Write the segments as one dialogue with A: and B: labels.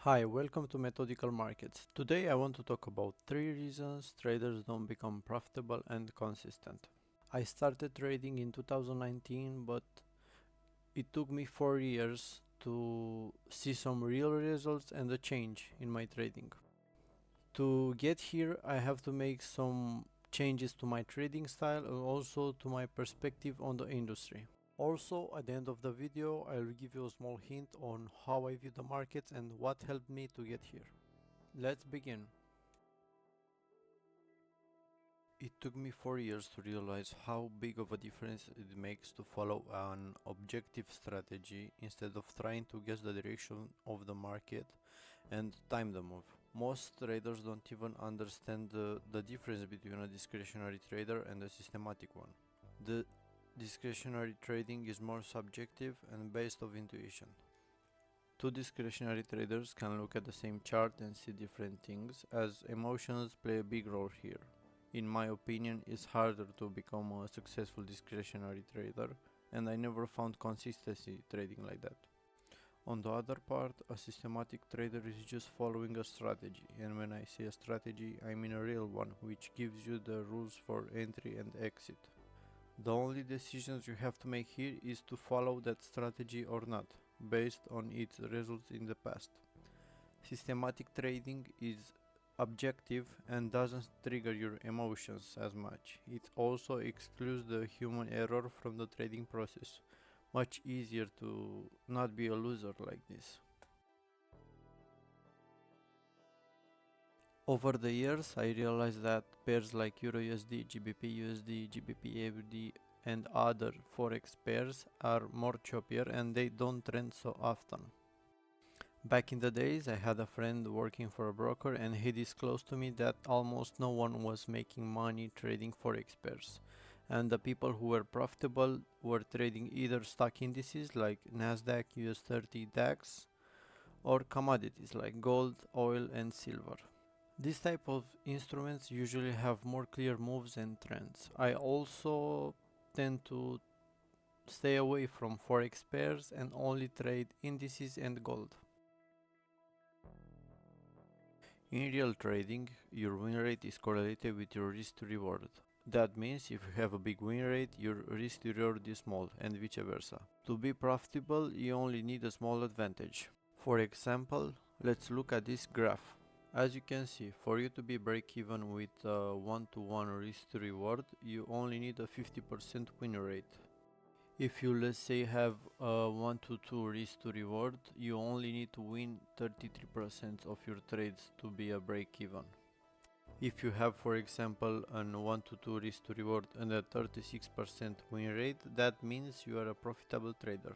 A: Hi, welcome to Methodical Markets. Today I want to talk about 3 reasons traders don't become profitable and consistent. I started trading in 2019, but it took me 4 years to see some real results and a change in my trading. To get here, I have to make some changes to my trading style and also to my perspective on the industry. Also, at the end of the video, I will give you a small hint on how I view the markets and what helped me to get here. Let's begin. It took me 4 years to realize how big of a difference it makes to follow an objective strategy instead of trying to guess the direction of the market and time the move. Most traders don't even understand the difference between a discretionary trader and a systematic one. The discretionary trading is more subjective and based on intuition. Two discretionary traders can look at the same chart and see different things, as emotions play a big role here. In my opinion, it's harder to become a successful discretionary trader, and I never found consistency trading like that. On the other part, a systematic trader is just following a strategy, and when I say a strategy, I mean a real one, which gives you the rules for entry and exit. The only decisions you have to make here is to follow that strategy or not, based on its results in the past. Systematic trading is objective and doesn't trigger your emotions as much. It also excludes the human error from the trading process. Much easier to not be a loser like this. Over the years, I realized that pairs like EURUSD, GBP/USD, GBP/AUD, and other forex pairs are more choppier and they don't trend so often. Back in the days, I had a friend working for a broker and he disclosed to me that almost no one was making money trading forex pairs. And the people who were profitable were trading either stock indices like Nasdaq, US30, DAX, or commodities like gold, oil, and silver. This type of instruments usually have more clear moves and trends. I also tend to stay away from forex pairs and only trade indices and gold. In real trading, your win rate is correlated with your risk to reward. That means if you have a big win rate, your risk to reward is small, and vice versa. To be profitable, you only need a small advantage. For example, let's look at this graph. As you can see, for you to be break-even with a 1-to-1 risk to reward, you only need a 50% win rate. If you, let's say, have a 1-to-2 risk to reward, you only need to win 33% of your trades to be a break-even. If you have, for example, an 1-to-2 risk to reward and a 36% win rate, that means you are a profitable trader.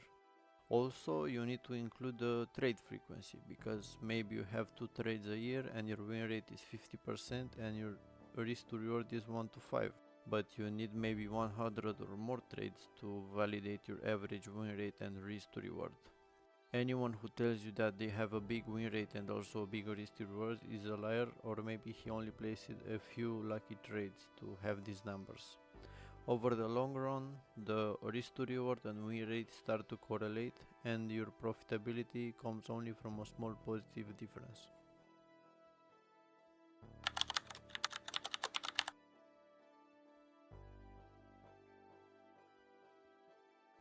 A: Also, you need to include the trade frequency, because maybe you have 2 trades a year and your win rate is 50% and your risk to reward is 1-to-5. But you need maybe 100 or more trades to validate your average win rate and risk to reward. Anyone who tells you that they have a big win rate and also a big risk to reward is a liar, or maybe he only placed a few lucky trades to have these numbers. Over the long run, the risk to reward and win rate start to correlate, and your profitability comes only from a small positive difference.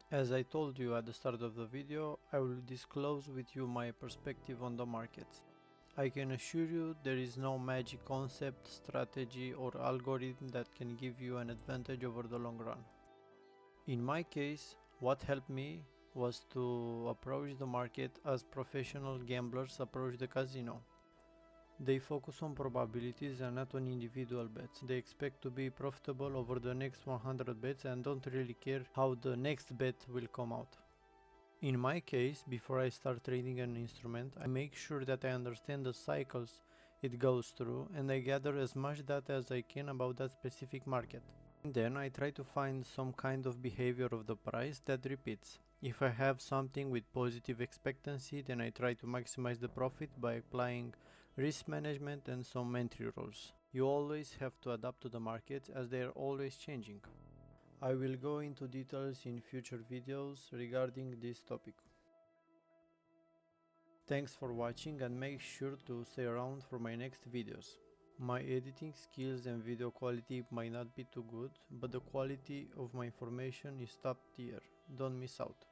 A: As I told you at the start of the video, I will disclose with you my perspective on the markets. I can assure you there is no magic concept, strategy or algorithm that can give you an advantage over the long run. In my case, what helped me was to approach the market as professional gamblers approach the casino. They focus on probabilities and not on individual bets. They expect to be profitable over the next 100 bets and don't really care how the next bet will come out. In my case, before I start trading an instrument, I make sure that I understand the cycles it goes through and I gather as much data as I can about that specific market. Then I try to find some kind of behavior of the price that repeats. If I have something with positive expectancy, then I try to maximize the profit by applying risk management and some entry rules. You always have to adapt to the markets as they are always changing. I will go into details in future videos regarding this topic. Thanks for watching and make sure to stay around for my next videos. My editing skills and video quality might not be too good, but the quality of my information is top tier. Don't miss out.